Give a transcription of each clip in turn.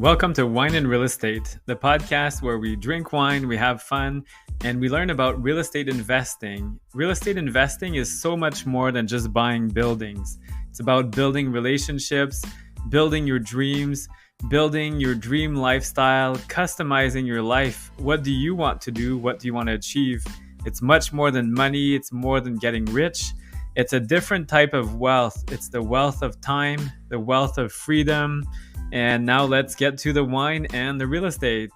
Welcome to Wine and Real Estate, the podcast where we drink wine, we have fun, and we learn about real estate investing. Real estate investing is so much more than just buying buildings. It's about building relationships, building your dreams, building your dream lifestyle, customizing your life. What do you want to do? What do you want to achieve? It's much more than money. It's more than getting rich. It's a different type of wealth. It's the wealth of time, the wealth of freedom. And now let's get to the wine and the real estate.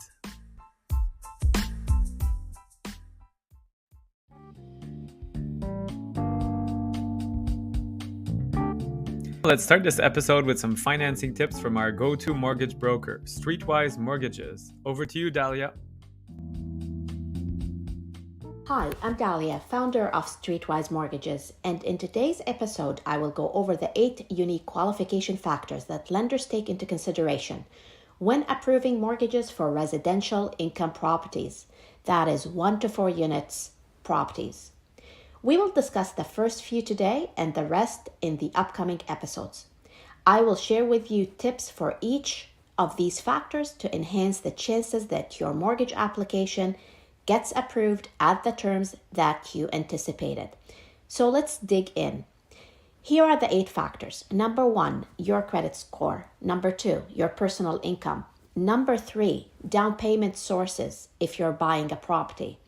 Let's start this episode with some financing tips from our go-to mortgage broker, Streetwise Mortgages. Over to you, Dalia. Hi, I'm Dalia, founder of Streetwise Mortgages, and in today's episode, I will go over the 8 unique qualification factors that lenders take into consideration when approving mortgages for residential income properties, that is 1 to 4 units properties. We will discuss the first few today and the rest in the upcoming episodes. I will share with you tips for each of these factors to enhance the chances that your mortgage application gets approved at the terms that you anticipated. So let's dig in. Here are the 8 factors. Number 1, your credit score. Number 2, your personal income. Number 3, down payment sources if you're buying a property.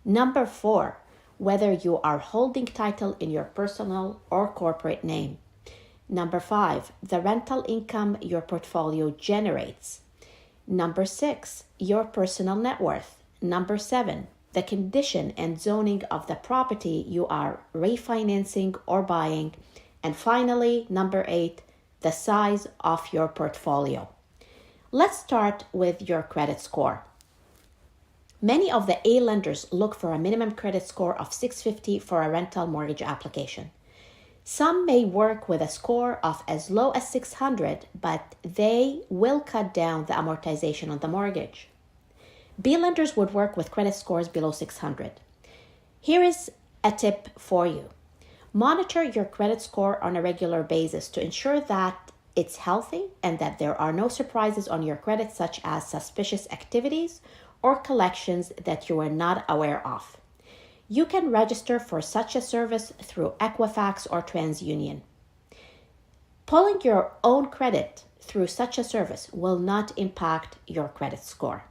Number 4, whether you are holding title in your personal or corporate name. Number 5, the rental income your portfolio generates. Number 6, your personal net worth. Number 7, the condition and zoning of the property you are refinancing or buying. And finally, number 8, the size of your portfolio. Let's start with your credit score. Many of the A lenders look for a minimum credit score of 650 for a rental mortgage application. Some may work with a score of as low as 600, but they will cut down the amortization on the mortgage. B lenders would work with credit scores below 600. Here is a tip for you. Monitor your credit score on a regular basis to ensure that it's healthy and that there are no surprises on your credit, such as suspicious activities or collections that you are not aware of. You can register for such a service through Equifax or TransUnion. Pulling your own credit through such a service will not impact your credit score.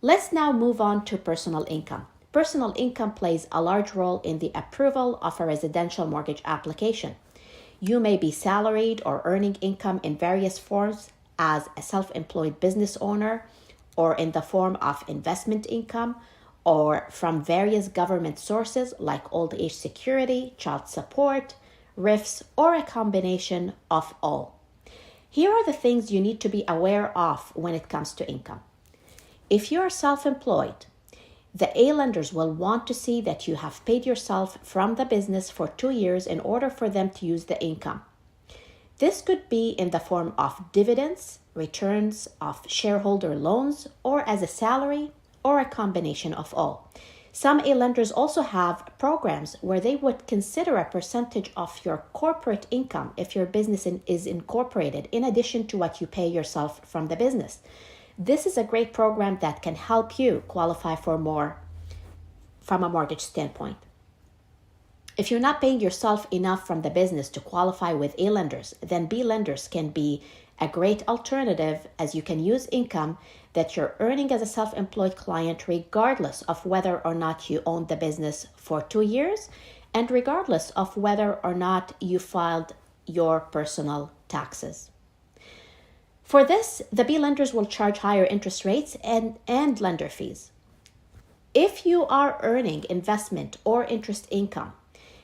Let's now move on to personal income. Personal income plays a large role in the approval of a residential mortgage application. You may be salaried or earning income in various forms as a self-employed business owner, or in the form of investment income, or from various government sources like old age security, child support, RIFs, or a combination of all. Here are the things you need to be aware of when it comes to income. If you are self-employed, the A lenders will want to see that you have paid yourself from the business for 2 years in order for them to use the income. This could be in the form of dividends, returns of shareholder loans, or as a salary, or a combination of all. Some A lenders also have programs where they would consider a percentage of your corporate income if your business is incorporated, in addition to what you pay yourself from the business. This is a great program that can help you qualify for more from a mortgage standpoint. If you're not paying yourself enough from the business to qualify with A lenders, then B lenders can be a great alternative, as you can use income that you're earning as a self-employed client regardless of whether or not you own the business for 2 years and regardless of whether or not you filed your personal taxes. For this, the B lenders will charge higher interest rates and lender fees. If you are earning investment or interest income,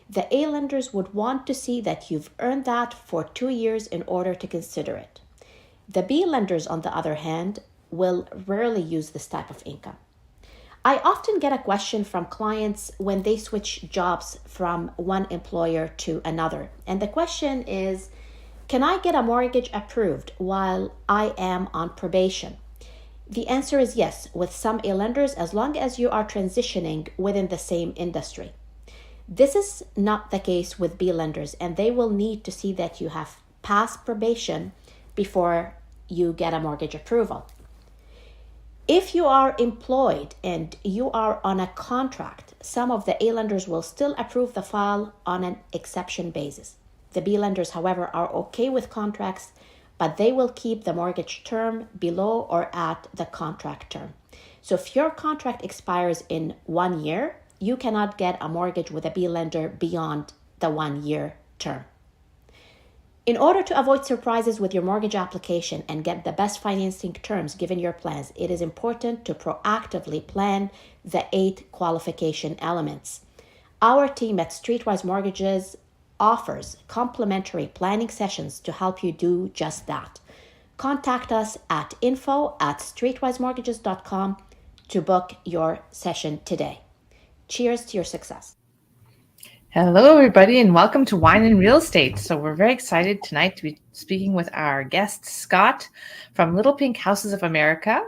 the A lenders would want to see that you've earned that for 2 years in order to consider it. The B lenders, on the other hand, will rarely use this type of income. I often get a question from clients when they switch jobs from one employer to another. And the question is, can I get a mortgage approved while I am on probation? The answer is yes, with some A lenders, as long as you are transitioning within the same industry. This is not the case with B lenders, and they will need to see that you have passed probation before you get a mortgage approval. If you are employed and you are on a contract, some of the A lenders will still approve the file on an exception basis. The B lenders, however, are okay with contracts, but they will keep the mortgage term below or at the contract term. So if your contract expires in 1 year, you cannot get a mortgage with a B lender beyond the 1 year term. In order to avoid surprises with your mortgage application and get the best financing terms given your plans, it is important to proactively plan the 8 qualification elements. Our team at Streetwise Mortgages offers complimentary planning sessions to help you do just that. Contact us at info@streetwisemortgages.com to book your session today. Cheers to your success. Hello, everybody, and welcome to Wine and Real Estate. So we're very excited tonight to be speaking with our guest, Scott, from Little Pink Houses of America.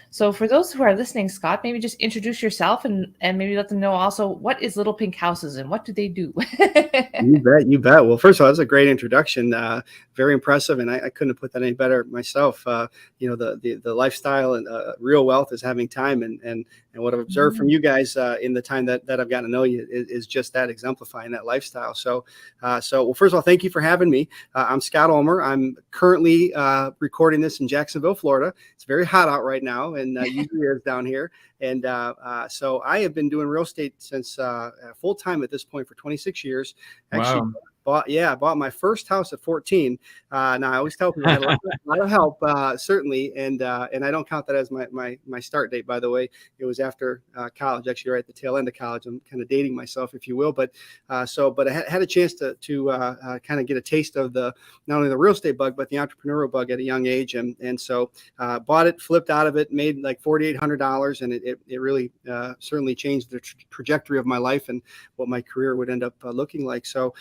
So for those who are listening, Scott, maybe just introduce yourself and maybe let them know also what is Little Pink Houses and what do they do? You bet. Well, first of all, that's a great introduction. Very impressive, and I couldn't have put that any better myself. The lifestyle and real wealth is having time, and what I've observed from you guys in the time that I've gotten to know you is just that, exemplifying that lifestyle. So well, first of all, thank you for having me. I'm Scott Ulmer. I'm currently recording this in Jacksonville, Florida. It's very hot out right now, and usually is down here. And so I have been doing real estate since full time at this point for 26 years. Actually, wow. I bought my first house at 14. Now I always tell people I had a lot of help, certainly, and I don't count that as my start date. By the way, it was after college, actually, right at the tail end of college. I'm kind of dating myself, if you will, but I had a chance to kind of get a taste of not only the real estate bug, but the entrepreneurial bug at a young age, and so bought it, flipped out of it, made like $4,800, and it really certainly changed the trajectory of my life and what my career would end up looking like. So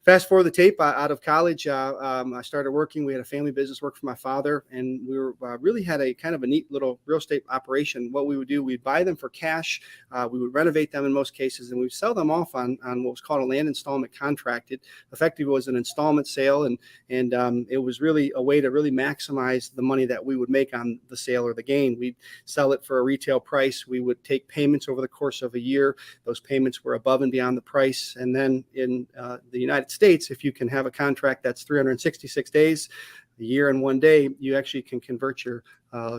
fast forward the tape, out of college, I started working. We had a family business, work for my father, and we were really had a kind of a neat little real estate operation. What we would do, we'd buy them for cash. We would renovate them in most cases, and we'd sell them off on what was called a land installment contract. It effectively was an installment sale, and it was really a way to really maximize the money that we would make on the sale or the gain. We'd sell it for a retail price. We would take payments over the course of a year. Those payments were above and beyond the price. And then in the United States, if you can have a contract that's 366 days, a year and 1 day, you actually can convert your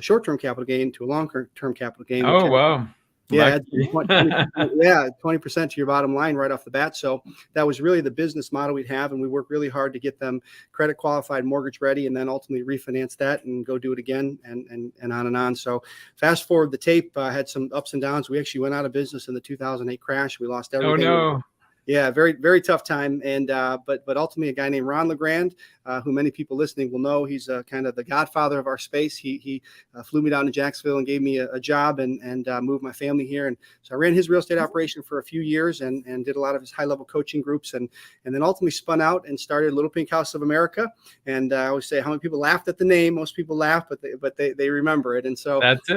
short-term capital gain to a long-term capital gain. Oh, wow. Yeah, 20% to your bottom line right off the bat. So that was really the business model we'd have, and we worked really hard to get them credit qualified, mortgage ready, and then ultimately refinance that and go do it again, and on and on. So fast forward the tape, had some ups and downs. We actually went out of business in the 2008 crash. We lost everything. Oh no. Yeah, very, very tough time. And but ultimately, a guy named Ron LeGrand, who many people listening will know, he's kind of the godfather of our space. He flew me down to Jacksonville and gave me a job and moved my family here. And so I ran his real estate operation for a few years and did a lot of his high level coaching groups, and then ultimately spun out and started Little Pink House of America. And I always say, how many people laughed at the name? Most people laugh, but they remember it. And so that's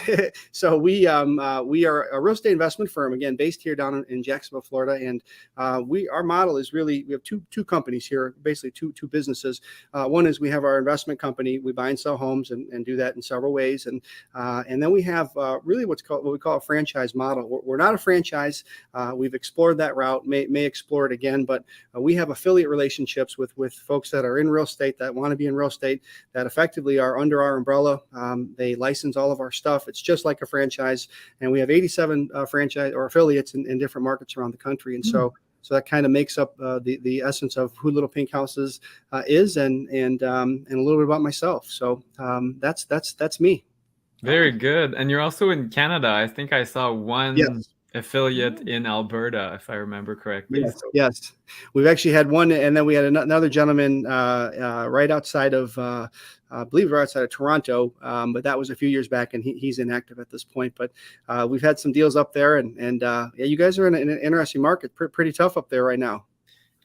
it. So we are a real estate investment firm, again, based here down in Jacksonville, Florida. And our model is really, we have two companies here, basically two businesses. One is we have our investment company. We buy and sell homes and do that in several ways. And then we have really what we call a franchise model. We're not a franchise. We've explored that route, may explore it again, but we have affiliate relationships with folks that are in real estate, that want to be in real estate, that effectively are under our umbrella. They license all of our stuff. It's just like a franchise. And we have 87 franchise or affiliates in different markets around the country. And so that kind of makes up the essence of who Little Pink Houses is, and a little bit about myself. So that's me. Very good. And you're also in Canada. I think I saw one affiliate in Alberta, if I remember correctly. Yes. We've actually had one, and then we had another gentleman right outside of, I believe we're outside of Toronto, but that was a few years back, and he's inactive at this point. But we've had some deals up there, and you guys are in an interesting market, pretty tough up there right now.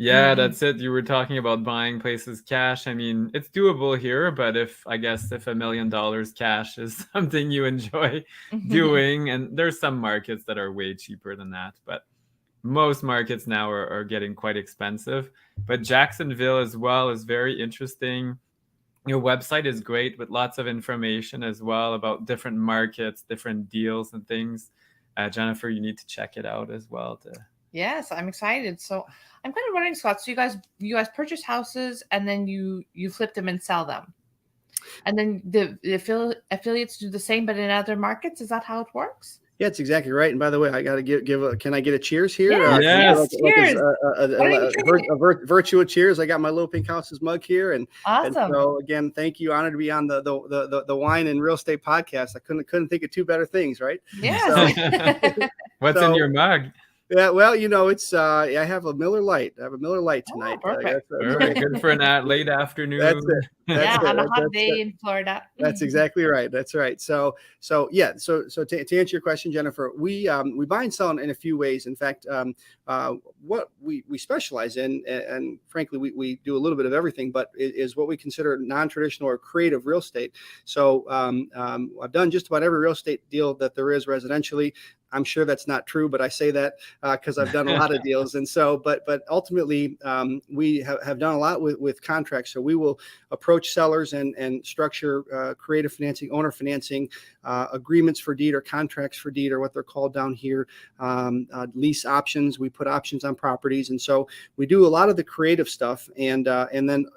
Yeah, that's it. You were talking about buying places cash. I mean, it's doable here, but if $1 million cash is something you enjoy doing, and there's some markets that are way cheaper than that, but most markets now are getting quite expensive. But Jacksonville as well is very interesting. Your website is great with lots of information as well about different markets, different deals and things. Jennifer, you need to check it out as well. Yes, I'm excited. So I'm kind of wondering, Scott. So you guys purchase houses and then you flip them and sell them, and then the affiliates do the same, but in other markets. Is that how it works? Yeah, it's exactly right. And by the way, I got to give can I get a cheers here? Yes, Yes. cheers. A virtual cheers. I got my Little Pink Houses mug here, and Awesome. so again, thank you. Honored to be on the Wine and Real Estate podcast. I couldn't think of two better things, right? Yes. What's in your mug? Yeah, well, it's I have a Miller Lite. I have a Miller Lite tonight. Perfect. Very good for a late afternoon. That's it. On a hot day in Florida. That's exactly right. That's right. So yeah. So to answer your question, Jennifer, we buy and sell in a few ways. In fact, what we specialize in, and frankly, we do a little bit of everything, but is what we consider non-traditional or creative real estate. So I've done just about every real estate deal that there is residentially. I'm sure that's not true, but I say that because I've done a lot of deals. And so, but ultimately, we have done a lot with contracts. So we will approach sellers and structure creative financing, owner financing, agreements for deed or contracts for deed, or what they're called down here, lease options. We put options on properties. And so we do a lot of the creative stuff. And then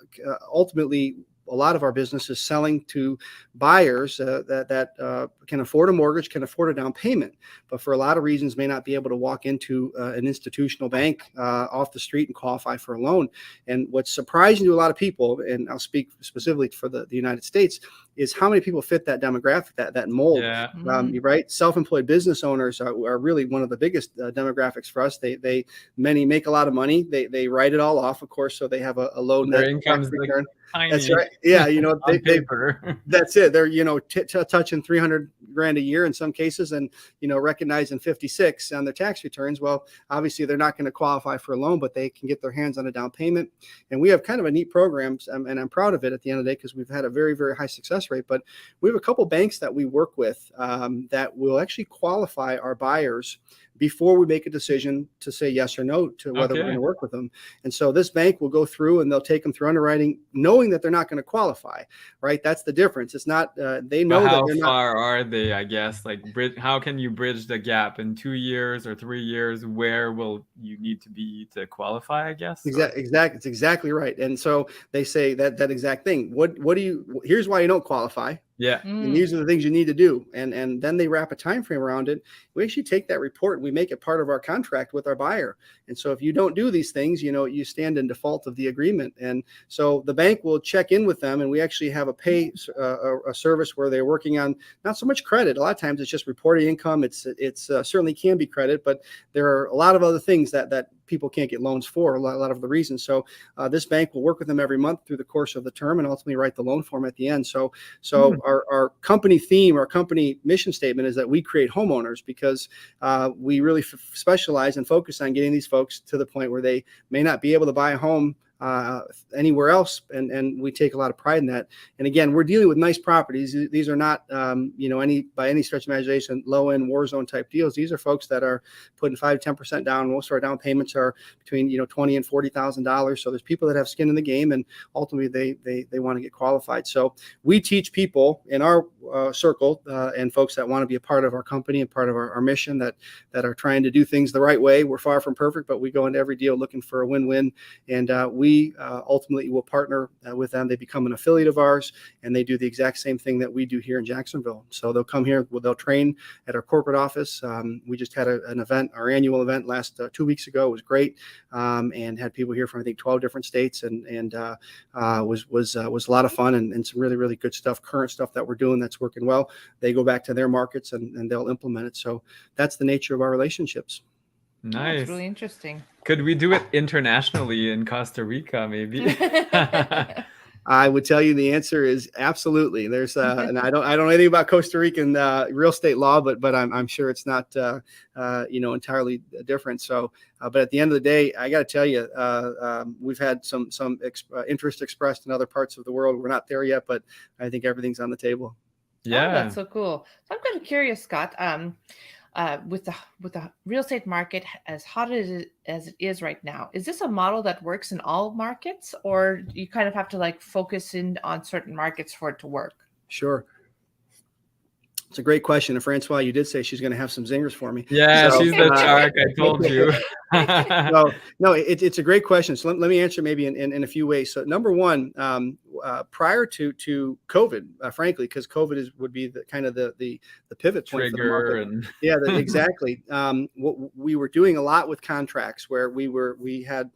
ultimately, a lot of our business is selling to buyers that can afford a mortgage, can afford a down payment, but for a lot of reasons may not be able to walk into an institutional bank off the street and qualify for a loan. And what's surprising to a lot of people, and I'll speak specifically for the United States, is how many people fit that demographic, that mold. Yeah. Right? Self-employed business owners are really one of the biggest demographics for us. Many make a lot of money. They write it all off, of course, so they have a low net income return. Tiny. That's right. Yeah, paper. That's it. They're touching $300,000 a year in some cases, and recognizing 56 on their tax returns. Well, obviously they're not going to qualify for a loan, but they can get their hands on a down payment. And we have kind of a neat program, and I'm proud of it at the end of the day because we've had a very, very high success rate. But we have a couple banks that we work with that will actually qualify our buyers before we make a decision to say yes or no to whether we're going to work with them. And so this bank will go through and they'll take them through underwriting, knowing that they're not going to qualify, right? That's the difference. It's not, they know that they're not. How far are they, I guess? Like, how can you bridge the gap in 2 years or 3 years? Where will you need to be to qualify, I guess? Exactly. It's exactly right. And so they say that exact thing. Here's why you don't qualify. Yeah. And these are the things you need to do. And then they wrap a time frame around it. We actually take that report and we make it part of our contract with our buyer. And so if you don't do these things, you stand in default of the agreement. And so the bank will check in with them, and we actually have a service where they're working on not so much credit. A lot of times it's just reporting income. It's certainly can be credit, but there are a lot of other things that people can't get loans for, a lot of the reasons. So this bank will work with them every month through the course of the term and ultimately write the loan for them at the end. So our company theme, our company mission statement is that we create homeowners, because we really specialize and focus on getting these folks to the point where they may not be able to buy a home anywhere else, and we take a lot of pride in that. And again, we're dealing with nice properties. These are not by any stretch of imagination low end war zone type deals. These are folks that are putting 5 to 10% down. Most of our down payments are between $20,000 and $40,000. So there's people that have skin in the game, and ultimately they want to get qualified. So we teach people in our circle and folks that want to be a part of our company and part of our mission that are trying to do things the right way. We're far from perfect, but we go into every deal looking for a win-win, and we ultimately will partner with them. They become an affiliate of ours, and they do the exact same thing that we do here in Jacksonville. So they'll come here, they'll train at our corporate office. We just had an event, our annual event last 2 weeks ago. It was great, and had people here from I think 12 different states, and was a lot of fun and some really, really good stuff, current stuff that we're doing that's working well. They go back to their markets and they'll implement it. So that's the nature of our relationships. Nice. That's really interesting. Could we do it internationally in Costa Rica, maybe? I would tell you the answer is absolutely. There's and I don't know anything about Costa Rican real estate law, but I'm sure it's not entirely different. So, but at the end of the day, I got to tell you, we've had some interest expressed in other parts of the world. We're not there yet, but I think everything's on the table. Yeah, that's so cool. So I'm kind of curious, Scott. with the real estate market as hot as it is right now, is this a model that works in all markets, or you kind of have to like focus in on certain markets for it to work? Sure. It's a great question. And Francois, you did say she's going to have some zingers for me. Yeah, So, she's the shark. I told you. No, it's a great question. So let me answer maybe in a few ways. So number one, prior to COVID, frankly, because COVID would be the kind of the pivot point for the market. Yeah, exactly. We were doing a lot with contracts where we had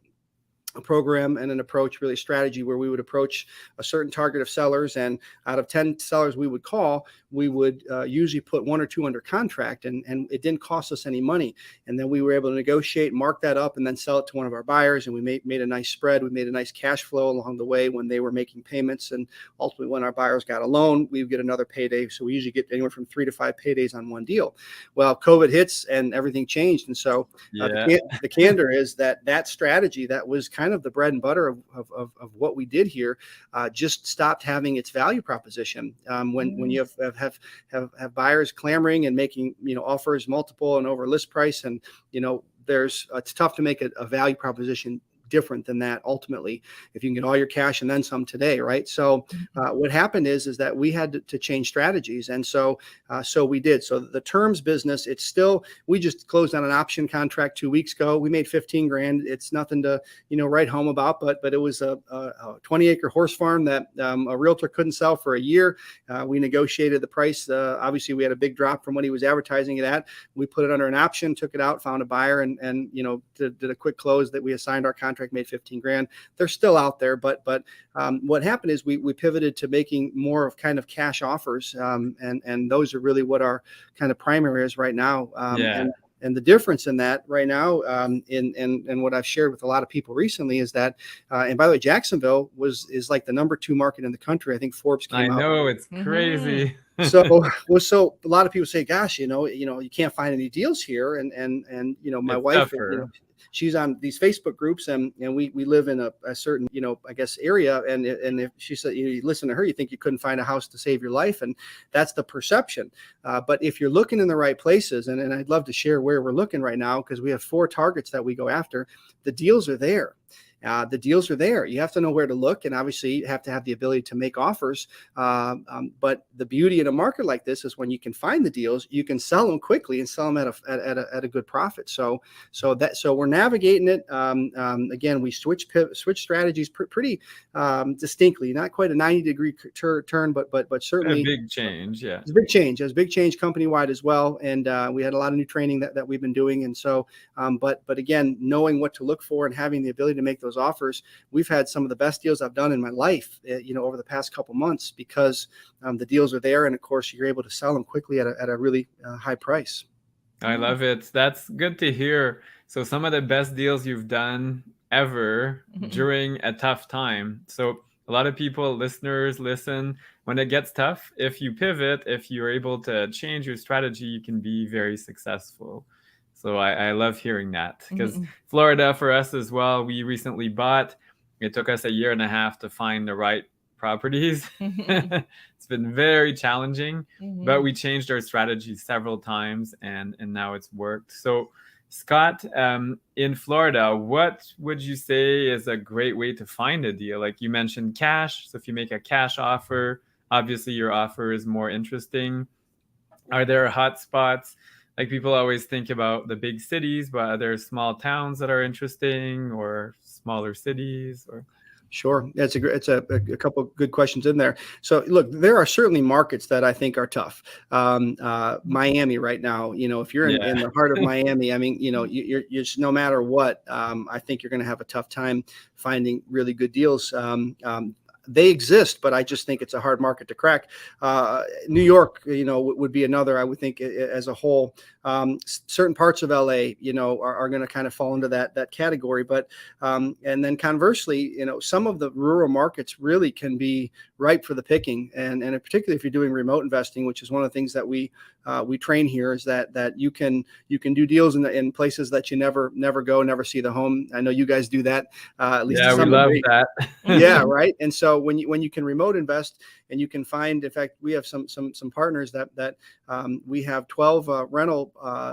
a program and an approach, really a strategy where we would approach a certain target of sellers, and out of 10 sellers we would call, we would usually put 1 or 2 under contract, and it didn't cost us any money. And then we were able to negotiate, mark that up, and then sell it to one of our buyers. And we made a nice spread. We made a nice cash flow along the way when they were making payments. And ultimately, when our buyers got a loan, we would get another payday. So we usually get anywhere from 3 to 5 paydays on one deal. Well, COVID hits and everything changed. And so the candor is that strategy that was kind of the bread and butter of what we did here just stopped having its value proposition. When you have buyers clamoring and making offers multiple and over list price, and it's tough to make a value proposition different than that ultimately if you can get all your cash and then some today, right? So what happened is that we had to change strategies, and so we did. So the terms business, it's still, we just closed on an option contract 2 weeks ago. We made 15 grand. It's nothing to write home about, but it was a 20-acre horse farm that a realtor couldn't sell for a year. We negotiated the price. Obviously we had a big drop from what he was advertising it at. We put it under an option, took it out, found a buyer, and did a quick close that we assigned our contract, made 15 grand. They're still out there, but what happened is we pivoted to making more of kind of cash offers, and those are really what our kind of primary is right now. And the difference in that right now, and what I've shared with a lot of people recently is that, and by the way, Jacksonville is like the number 2 market in the country. I think Forbes came out. I know, it's crazy. So a lot of people say, gosh, you can't find any deals here. And my wife, she's on these Facebook groups, and we live in a certain, I guess, area. And if she said, you listen to her, you think you couldn't find a house to save your life. And that's the perception. But if you're looking in the right places, and I'd love to share where we're looking right now, because we have 4 targets that we go after, the deals are there. The deals are there. You have to know where to look, and obviously you have to have the ability to make offers. But the beauty in a market like this is when you can find the deals, you can sell them quickly and sell them at a good profit. So we're navigating it. Again, we switch strategies pretty distinctly. Not quite a 90-degree turn, but certainly a big change. Yeah, it's a big change. It's a big change company wide as well. And we had a lot of new training that we've been doing. And so, but again, knowing what to look for and having the ability to make those offers, we've had some of the best deals I've done in my life, over the past couple months, because the deals are there, and of course you're able to sell them quickly at a really high price. I love it. That's good to hear. So some of the best deals you've done ever during a tough time. So a lot of people, listeners, listen, when it gets tough, if you pivot, if you're able to change your strategy, you can be very successful. So I love hearing that, because Florida for us as well, we recently bought. It took us 1.5 years to find the right properties. It's been very challenging, but we changed our strategy several times, and now it's worked. So Scott, in Florida, what would you say is a great way to find a deal? Like you mentioned cash. So if you make a cash offer, obviously your offer is more interesting. Are there hot spots? Like people always think about the big cities, but are there small towns that are interesting, or smaller cities? Or Sure. It's a couple of good questions in there. So look, there are certainly markets that I think are tough. Miami right now, if you're in the heart of Miami, I mean, you're just, no matter what, I think you're going to have a tough time finding really good deals. They exist, but I just think it's a hard market to crack. New York, would be another, I would think, as a whole. Certain parts of LA, are going to kind of fall into that category. But and then conversely, some of the rural markets really can be ripe for the picking. And particularly if you're doing remote investing, which is one of the things that we train here, is that you can do deals in places that you never go, never see the home. I know you guys do that. At least we love that. Yeah, right. And so so when you can remote invest and you can find, in fact, we have some partners that we have 12 rental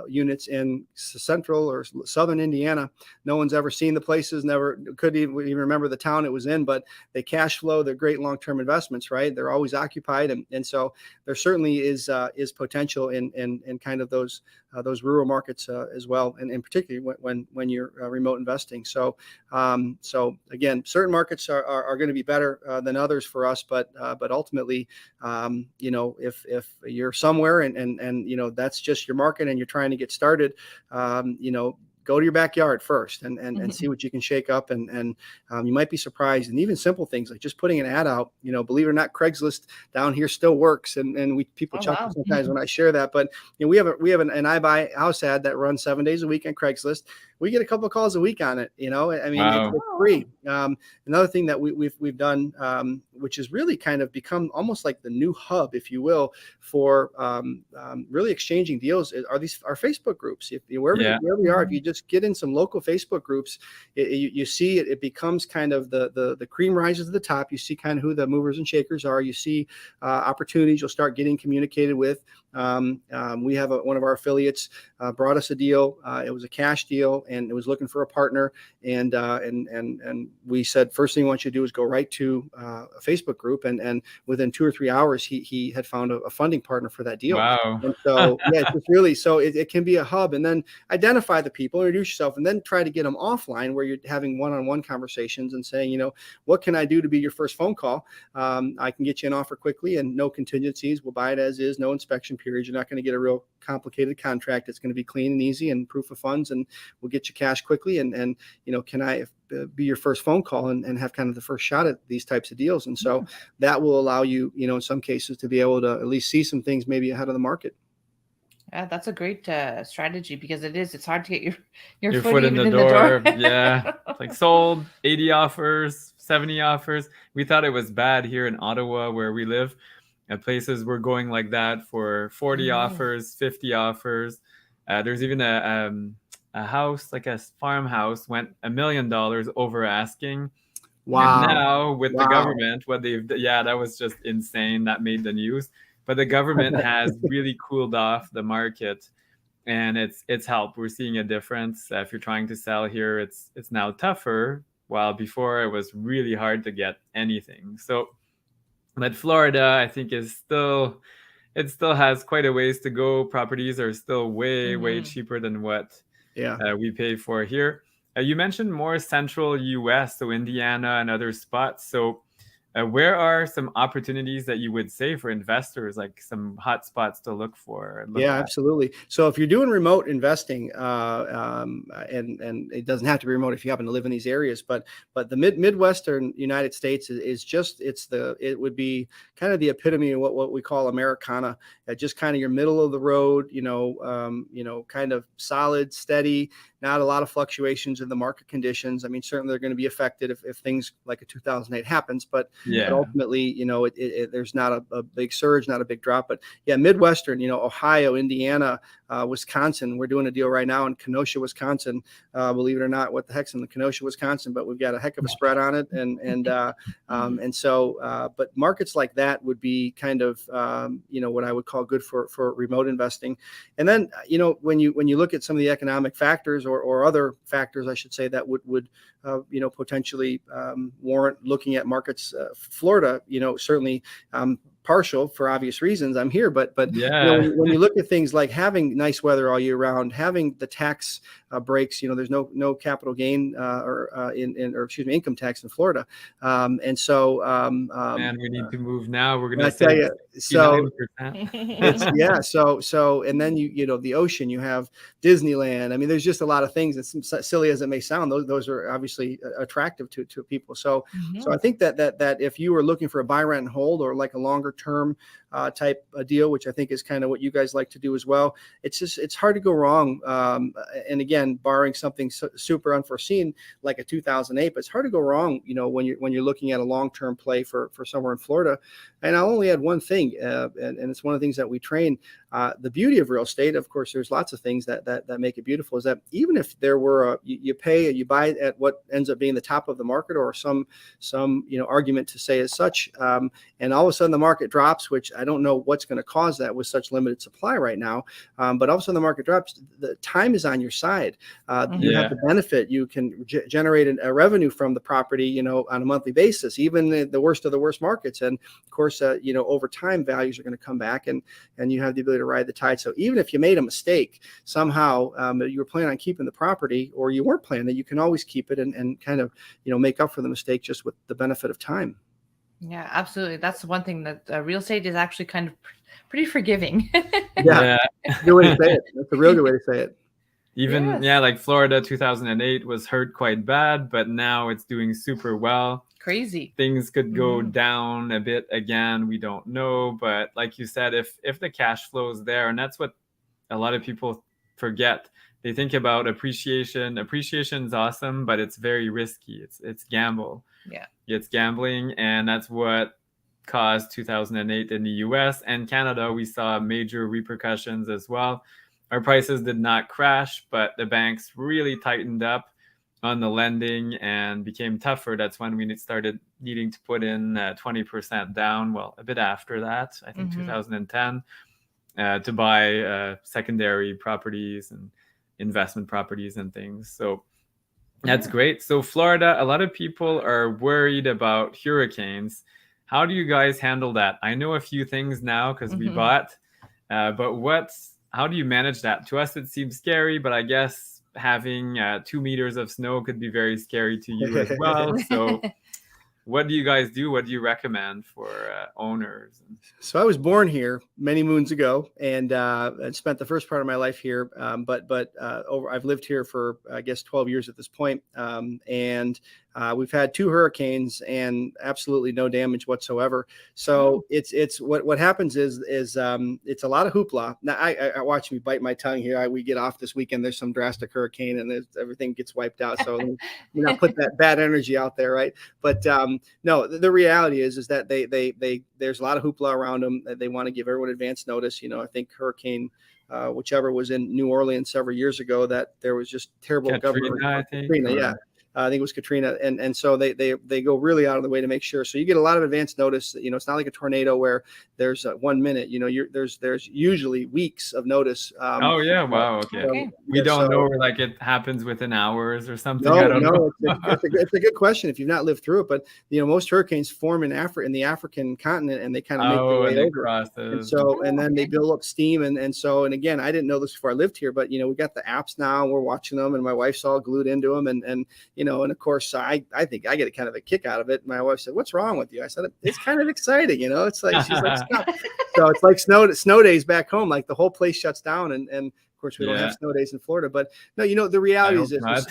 units in central or southern Indiana. No one's ever seen the places, never could even remember the town it was in, but they cash flow. They're great long-term investments, right? They're always occupied, and so there certainly is potential in kind of those rural markets as well, and particularly when you're remote investing. So again, certain markets are going to be better than others for us, but ultimately, if you're somewhere and that's just your market and you're trying to get started, go to your backyard first and see what you can shake up. And you might be surprised. And even simple things like just putting an ad out, believe it or not, Craigslist down here still works. And people chuckle sometimes when I share that. But we have an iBuy house ad that runs 7 days a week on Craigslist. We get a couple of calls a week on it. I mean, wow. It's free. Another thing that we've done, which has really kind of become almost like the new hub, if you will, for really exchanging deals, are our Facebook groups. Wherever you are, if you just get in some local Facebook groups, you see it becomes kind of the cream rises to the top. You see kind of who the movers and shakers are. You see opportunities you'll start getting communicated with. We have one of our affiliates brought us a deal. It was a cash deal, and it was looking for a partner. And we said, first thing we want you to do is go right to a Facebook group. And within 2 or 3 hours, he had found a funding partner for that deal. Wow. And so it's really, so it can be a hub. And then identify the people, introduce yourself, and then try to get them offline where you're having one-on-one conversations and saying, what can I do to be your first phone call? I can get you an offer quickly and no contingencies. We'll buy it as is, no inspection periods. You're not going to get a real complicated contract. It's going to be clean and easy and proof of funds, and we'll get you cash quickly. And can I be your first phone call and have kind of the first shot at these types of deals? And so that will allow you, in some cases, to be able to at least see some things maybe ahead of the market. Yeah, that's a great strategy, because it's hard to get your foot in the door. Yeah. Like sold 80 offers, 70 offers. We thought it was bad here in Ottawa where we live. Places were going like that for 40 offers, 50 offers. There's even a house, like a farmhouse, went $1 million over asking. Wow. And now with the government, that was just insane. That made the news. But the government has really cooled off the market, and it's helped. We're seeing a difference. If you're trying to sell here, it's now tougher, while before it was really hard to get anything. So, but Florida, I think, still has quite a ways to go. Properties are still way cheaper than what we pay for here. You mentioned more central U.S., so Indiana and other spots. So where are some opportunities that you would say for investors, like some hot spots to look for? Absolutely. So if you're doing remote investing, and it doesn't have to be remote if you happen to live in these areas, but the Midwestern United States it would be kind of the epitome of what we call Americana, just kind of your middle of the road, kind of solid, steady, not a lot of fluctuations in the market conditions. I mean, certainly they're going to be affected if things like a 2008 happens, but ultimately, there's not a big surge, not a big drop. But Midwestern, Ohio, Indiana, Wisconsin. We're doing a deal right now in Kenosha, Wisconsin. Believe it or not, what the heck's in the Kenosha, Wisconsin? But we've got a heck of a spread on it, but markets like that would be kind of what I would call good for remote investing. And then when you look at some of the economic factors or other factors, I should say, that would potentially warrant looking at markets. Florida, certainly partial for obvious reasons. I'm here, but when you look at things like having nice weather all year round, having the tax breaks, there's no capital gain income tax in Florida, and so and we need to move now. We're going to tell you. So and then the ocean, you have Disneyland. I mean, there's just a lot of things. As silly as it may sound, those are obviously attractive to people. So I think that if you were looking for a buy, rent, and hold, or like a longer term type deal, which I think is kind of what you guys like to do as well, it's hard to go wrong. And again, barring something super unforeseen like a 2008, but it's hard to go wrong. When you're looking at a long term play for somewhere in Florida. And I'll only add one thing, and it's one of the things that we train. The beauty of real estate, of course, there's lots of things that make it beautiful, is that even if there were you buy at what ends up being the top of the market, or some argument to say as such, and all of a sudden the market drops, which I don't know what's going to cause that with such limited supply right now. But all of a sudden the market drops, the time is on your side. You have the benefit. You can generate a revenue from the property, on a monthly basis, even in the worst of the worst markets. And of course, over time, values are going to come back, and you have the ability to ride the tide. So even if you made a mistake somehow, you were planning on keeping the property, or you weren't planning, you can always keep it and kind of, make up for the mistake just with the benefit of time. Yeah, absolutely. That's one thing that real estate is actually kind of pretty forgiving. Yeah. Good way to say it. That's a real good way to say it. Even, like Florida 2008 was hurt quite bad, but now it's doing super well. Crazy. Things could go down a bit again. We don't know. But like you said, if the cash flow is there, and that's what a lot of people forget. They think about appreciation. Appreciation is awesome, but it's very risky. It's gamble. Yeah. It's gambling, and that's what caused 2008 in the US and Canada. We saw major repercussions as well. Our prices did not crash, but the banks really tightened up on the lending and became tougher. That's when we started needing to put in 20% down. Well, a bit after that, I think 2010, to buy secondary properties and investment properties and things. So that's great. So Florida, a lot of people are worried about hurricanes. How do you guys handle that? I know a few things now because we bought, but how do you manage that? To us, it seems scary, but I guess having 2 meters of snow could be very scary to you as well. So what do you guys do? What do you recommend for owners? So I was born here many moons ago, and spent the first part of my life here. But I've lived here for, I guess, 12 years at this point. And we've had 2 hurricanes and absolutely no damage whatsoever. So it's what happens is it's a lot of hoopla. Now I watch me bite my tongue here. We get off this weekend. There's some drastic hurricane, and everything gets wiped out. So let me not put that bad energy out there, right? But no, the reality is that there's a lot of hoopla around them. They want to give everyone advance notice. I think Hurricane, whichever was in New Orleans several years ago, that there was just terrible government. I think. Katrina, I think it was Katrina, and so they go really out of the way to make sure. So you get a lot of advance notice. It's not like a tornado where there's 1 minute. There's usually weeks of notice. Oh yeah, wow, okay. We don't know, like it happens within hours or something. No, I don't know. It's a good question if you've not lived through it. But most hurricanes form in the African continent, and they kind of make their way over. And then they build up steam, and again, I didn't know this before I lived here, but we got the apps now. We're watching them, and my wife's all glued into them, and of course, I think I get kind of a kick out of it. My wife said, "What's wrong with you?" I said, "It's kind of exciting, It's like she's like, stop." So it's like snow days back home, like the whole place shuts down, and of course we don't have snow days in Florida. But no, the reality is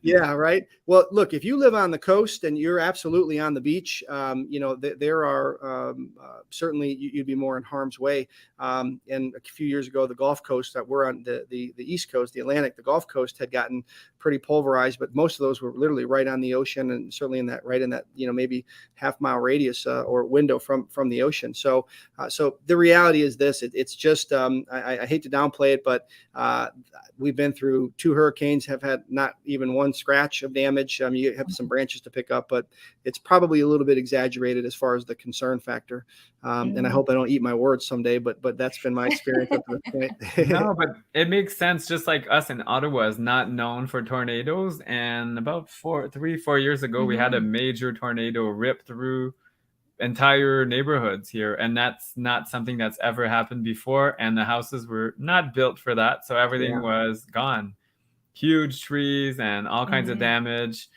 yeah, right. Well, look, if you live on the coast and you're absolutely on the beach, there are certainly you'd be more in harm's way. And a few years ago, the Gulf Coast that we're on the East Coast, the Atlantic, the Gulf Coast had gotten pretty pulverized, but most of those were literally right on the ocean, and certainly in that maybe half-mile radius or window from the ocean. So the reality is this: it's just I hate to downplay it, but we've been through 2 hurricanes, have had not even one scratch of damage. You have some branches to pick up, but it's probably a little bit exaggerated as far as the concern factor. And I hope I don't eat my words someday, but that's been my experience up to this point. No, but it makes sense. Just like us in Ottawa is not known for tornadoes, and about 4 years ago, we had a major tornado rip through entire neighborhoods here, and that's not something that's ever happened before, and the houses were not built for that, so everything was gone. Huge trees and all kinds of damage,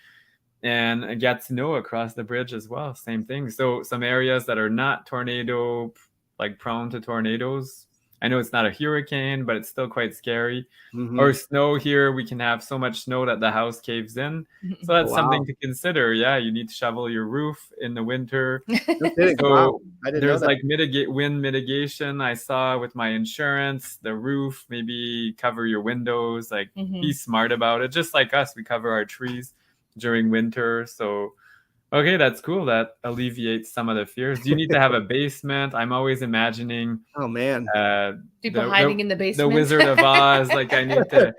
and it got snow across the bridge as well, same thing. So some areas that are not tornado like prone to tornadoes, I know it's not a hurricane, but it's still quite scary. Or snow here, we can have so much snow that the house caves in. So that's something to consider. Yeah, you need to shovel your roof in the winter. So there's like wind mitigation I saw with my insurance, the roof, maybe cover your windows, like be smart about it. Just like us, we cover our trees during winter. So Okay, that's cool. That alleviates some of the fears. Do you need to have a basement? I'm always imagining Oh man. People the, hiding in the the basement. Wizard of Oz. Like I need to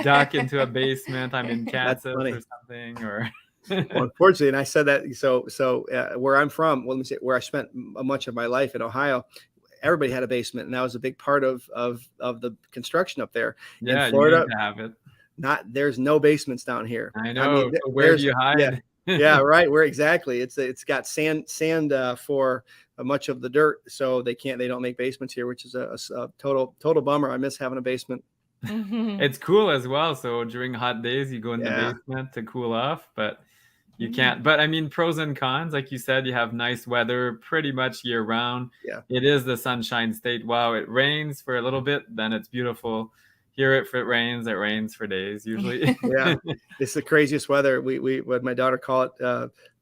duck into a basement. I'm in That's Kansas funny. or something. Or Well, unfortunately, and I said that where I'm from, well, let me say where I spent much of my life in Ohio, everybody had a basement, and that was a big part of the construction up there. In yeah, you need Florida, to have it. there's no basements down here. I I mean, know. So where do there's you yeah, hide? yeah, right. Where exactly? It's got sand for much of the dirt, so they don't make basements here, which is a total bummer. I miss having a basement. It's cool as well. So during hot days, you go in the Yeah. basement to cool off, but you can't. But I mean, pros and cons. Like you said, you have nice weather pretty much year round. Yeah. It is the Sunshine State. Wow, it rains for a little bit, then it's beautiful. Here, if it rains for days usually. Yeah, it's the craziest weather. We what my daughter call it,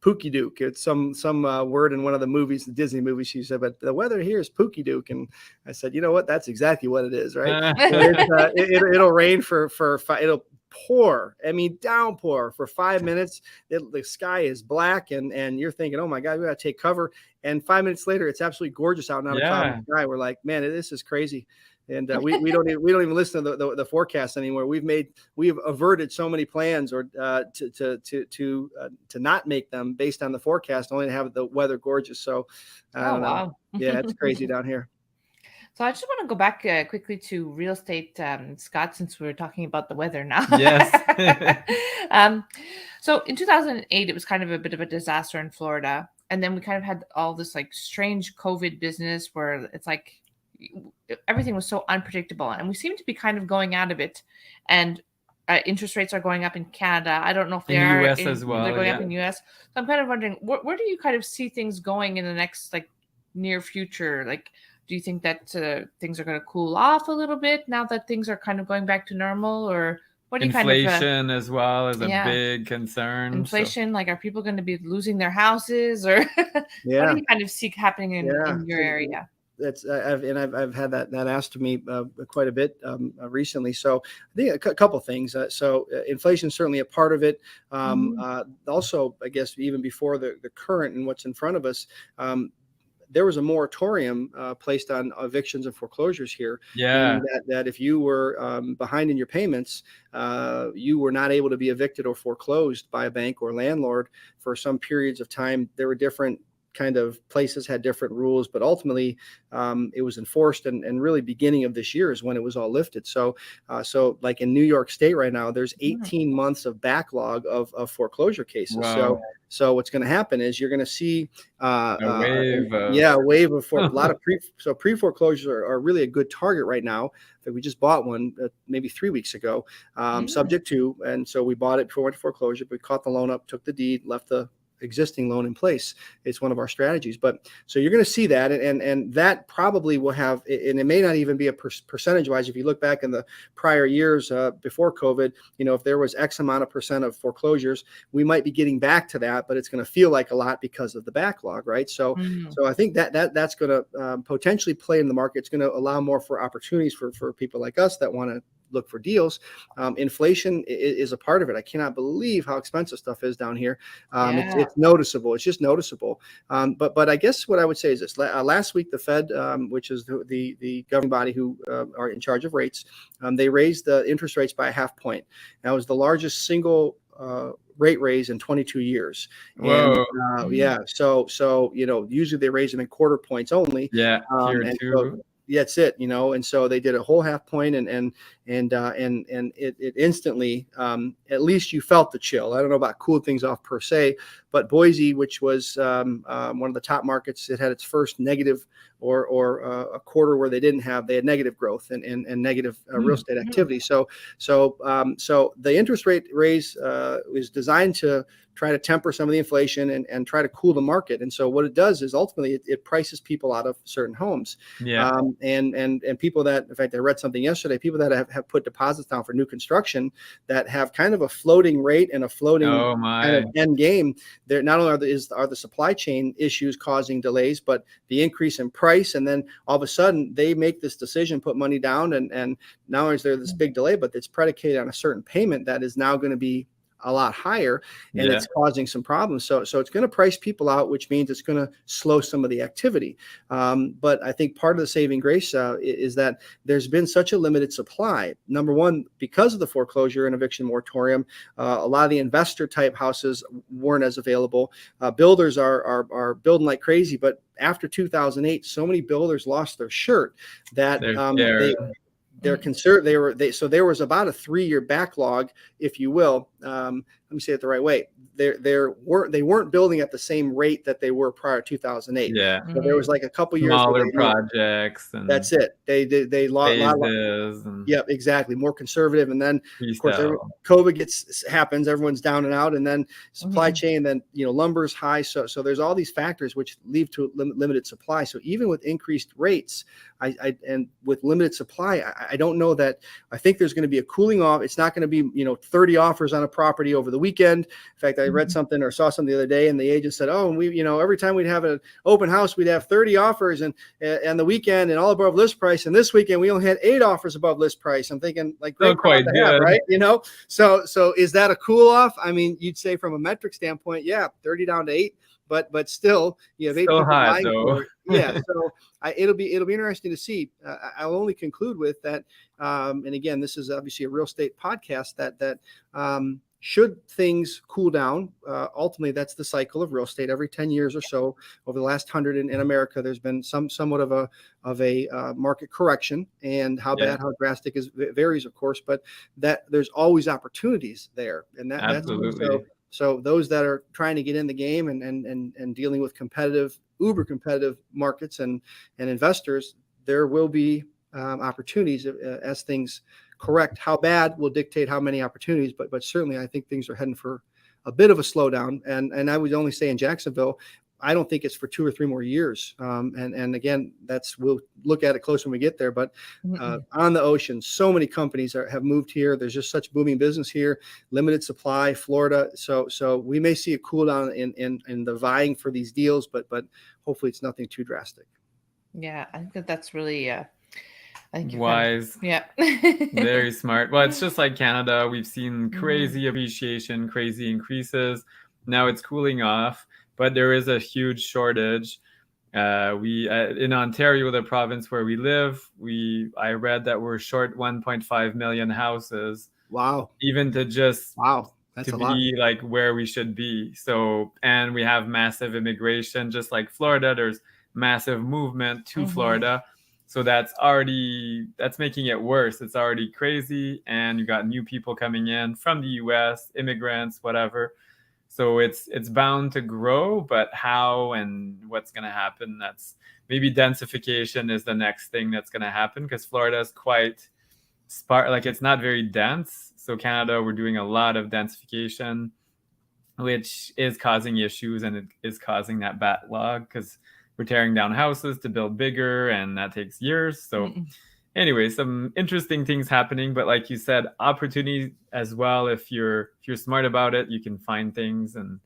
Pookie Duke. It's some word in one of the movies, the Disney movies. She said, but the weather here is Pookie Duke, and I said, you know what? That's exactly what it is, right? It'll rain for it'll pour. I mean, downpour for 5 minutes. The sky is black, and you're thinking, oh my God, we got to take cover. And 5 minutes later, it's absolutely gorgeous out, not a cloud in the sky. We're like, man, this is crazy. And we don't even listen to the forecast anymore. We've averted so many plans or to not make them based on the forecast, only to have the weather gorgeous. So I don't know. Wow. Yeah, it's crazy down here. So I just want to go back quickly to real estate, Scott, since we're talking about the weather now. Yes. So in 2008, it was kind of a bit of a disaster in Florida. And then we kind of had all this like strange COVID business where it's like everything was so unpredictable. And we seem to be kind of going out of it. And interest rates are going up in Canada. I don't know if they are US as well. They're going up in US. So I'm kind of wondering, where do you kind of see things going in the next like near future? Like, do you think that things are going to cool off a little bit now that things are kind of going back to normal, or what do you inflation as well is a big concern? Inflation, like, are people going to be losing their houses, or what do you kind of see happening in your area? I've had that asked to me quite a bit recently. So I think a couple things. Inflation is certainly a part of it. Also, I guess even before the current and what's in front of us, there was a moratorium placed on evictions and foreclosures here. Yeah. That if you were behind in your payments, you were not able to be evicted or foreclosed by a bank or landlord for some periods of time. There were different kind of places had different rules, but ultimately it was enforced, and really beginning of this year is when it was all lifted. So like in New York State right now, there's 18 months of backlog of foreclosure cases. Wow. So what's going to happen is you're going to see a wave of a lot of pre foreclosures are really a good target right now. We just bought one maybe 3 weeks ago, subject to, and so we bought it before we went to foreclosure. But we caught the loan up, took the deed, left the existing loan in place. It's one of our strategies. But so you're going to see that, and that probably will have, and it may not even be a percentage wise. If you look back in the prior years before COVID, if there was X amount of percent of foreclosures, we might be getting back to that, but it's going to feel like a lot because of the backlog, right? So I think that's going to potentially play in the market. It's going to allow more for opportunities for people like us that want to look for deals. Inflation is a part of it. I cannot believe how expensive stuff is down here. It's noticeable. It's just noticeable. But I guess what I would say is this: last week, the Fed, which is the governing body who are in charge of rates, they raised the interest rates by a half point. That was the largest single rate raise in 22 years. Whoa. And so usually they raise them in quarter points only. Yeah, here too. That's it, and so they did a whole half point, and it instantly, at least you felt the chill. I don't know about cooling things off per se, but Boise, which was one of the top markets, it had its first negative or a quarter where they had negative growth and negative real estate activity. So the interest rate raise is designed to try to temper some of the inflation and try to cool the market. And so what it does is ultimately it prices people out of certain homes. Yeah. And people that, in fact, I read something yesterday, people that have put deposits down for new construction that have kind of a floating rate and a floating kind of end game. They're not only are the supply chain issues causing delays, but the increase in price. And then all of a sudden they make this decision, put money down, and not only is there this big delay, but it's predicated on a certain payment that is now going to be a lot higher, and Yeah. it's causing some problems. So it's going to price people out, which means it's going to slow some of the activity. But I think part of the saving grace is that there's been such a limited supply. Number one, because of the foreclosure and eviction moratorium, a lot of the investor type houses weren't as available. Builders are building like crazy, but after 2008, so many builders lost their shirt that they're concerned. So there was about a 3-year backlog, if you will. Let me say it the right way. They weren't building at the same rate that they were prior to 2008. Yeah. So there was like a couple years Smaller projects. And that's it. They lost. Yeah, exactly. More conservative, and then of course COVID happens. Everyone's down and out, and then supply chain. Then lumber's high. So there's all these factors which lead to limited supply. So even with increased rates, and with limited supply, I don't know that. I think there's going to be a cooling off. It's not going to be 30 offers on a property over the weekend. In fact, I read something or saw something the other day, and the agent said, "Oh, and we every time we'd have an open house, we'd have 30 offers, and the weekend and all above list price. And this weekend we only had 8 offers above list price." I'm thinking, like, great, quite good, have, right? So is that a cool off? I mean, you'd say from a metric standpoint, yeah, 30 down to 8. But still, you have 8 people high, for it. Yeah, so it'll be interesting to see. I'll only conclude with that. And again, this is obviously a real estate podcast. That should things cool down, ultimately that's the cycle of real estate. Every 10 years or so, over the last 100 in America, there's been somewhat of a market correction, and how bad, how drastic varies, of course. But that there's always opportunities there, and absolutely. So those that are trying to get in the game and dealing with uber competitive markets and investors, there will be opportunities as things correct. How bad will dictate how many opportunities, but certainly I think things are heading for a bit of a slowdown. And I would only say in Jacksonville, I don't think it's for 2 or 3 more years. And again, we'll look at it closer when we get there. But on the ocean, so many companies have moved here. There's just such booming business here, limited supply, Florida. So we may see a cool down in the vying for these deals, but hopefully it's nothing too drastic. Yeah, I think that's really I think wise. Yeah. Very smart. Well, it's just like Canada. We've seen crazy appreciation, crazy increases. Now it's cooling off. But there is a huge shortage. We in Ontario, the province where we live, I read that we're short 1.5 million houses. Wow! Even to just that's to a be lot. like where we should be. So, and we have massive immigration, just like Florida. There's massive movement to Florida. So that's making it worse. It's already crazy, and you got new people coming in from the U.S., immigrants, whatever. So it's bound to grow, but how and what's going to happen? That's maybe densification is the next thing that's going to happen, because Florida is quite sparse. Like, it's not very dense. So Canada, we're doing a lot of densification, which is causing issues, and it is causing that backlog because we're tearing down houses to build bigger, and that takes years. So anyway, some interesting things happening, but like you said, opportunity as well. If you're smart about it, you can find things and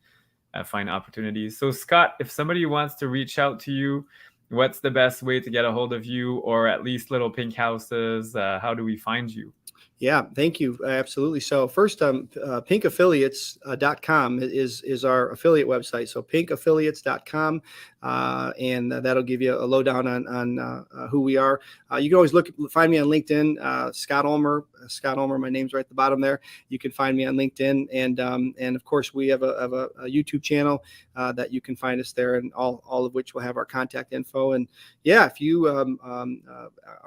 find opportunities. So Scott, if somebody wants to reach out to you, what's the best way to get a hold of you, or at least Little Pink Houses? How do we find you? Yeah, thank you. Absolutely. So first, pinkaffiliates.com is our affiliate website. So pinkaffiliates.com, and that'll give you a lowdown on who we are. You can always find me on LinkedIn, Scott Ulmer. Scott Ulmer, my name's right at the bottom there. You can find me on LinkedIn, and of course we have a YouTube channel that you can find us there, and all of which will have our contact info. And yeah, if you are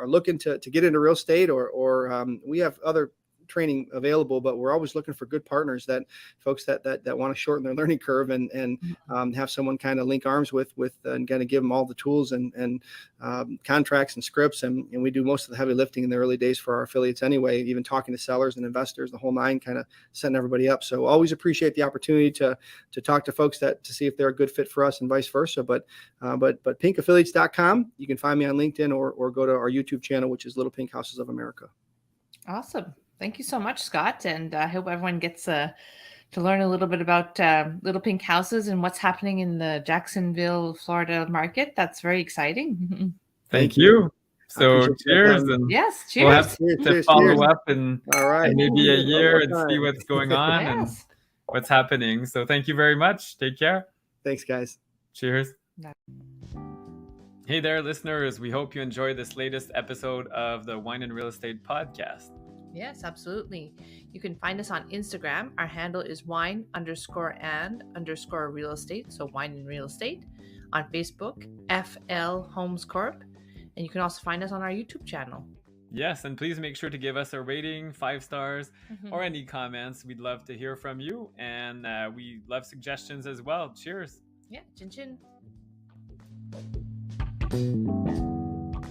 looking to get into real estate, or we have other training available, but we're always looking for good partners, folks that want to shorten their learning curve and have someone kind of link arms with and kind of give them all the tools and contracts and scripts. And we do most of the heavy lifting in the early days for our affiliates anyway, even talking to sellers and investors, the whole nine, kind of setting everybody up. So always appreciate the opportunity to talk to folks to see if they're a good fit for us and vice versa. But pinkaffiliates.com, you can find me on LinkedIn or go to our YouTube channel, which is Little Pink Houses of America. Awesome. Thank you so much, Scott. And I hope everyone gets to learn a little bit about Little Pink Houses and what's happening in the Jacksonville, Florida market. That's very exciting. Thank you. So cheers. And yes, cheers. We'll have to follow up in all right. maybe a year and see what's going on. Yes. what's happening. So thank you very much. Take care. Thanks, guys. Cheers. Bye. Hey there, listeners. We hope you enjoyed this latest episode of the Wine and Real Estate podcast. Yes, absolutely. You can find us on Instagram. Our handle is wine_and_real estate. So wine and real estate. On Facebook, FL Homes Corp. And you can also find us on our YouTube channel. Yes, and please make sure to give us a rating, 5 stars, or any comments. We'd love to hear from you. And we love suggestions as well. Cheers. Yeah, chin chin.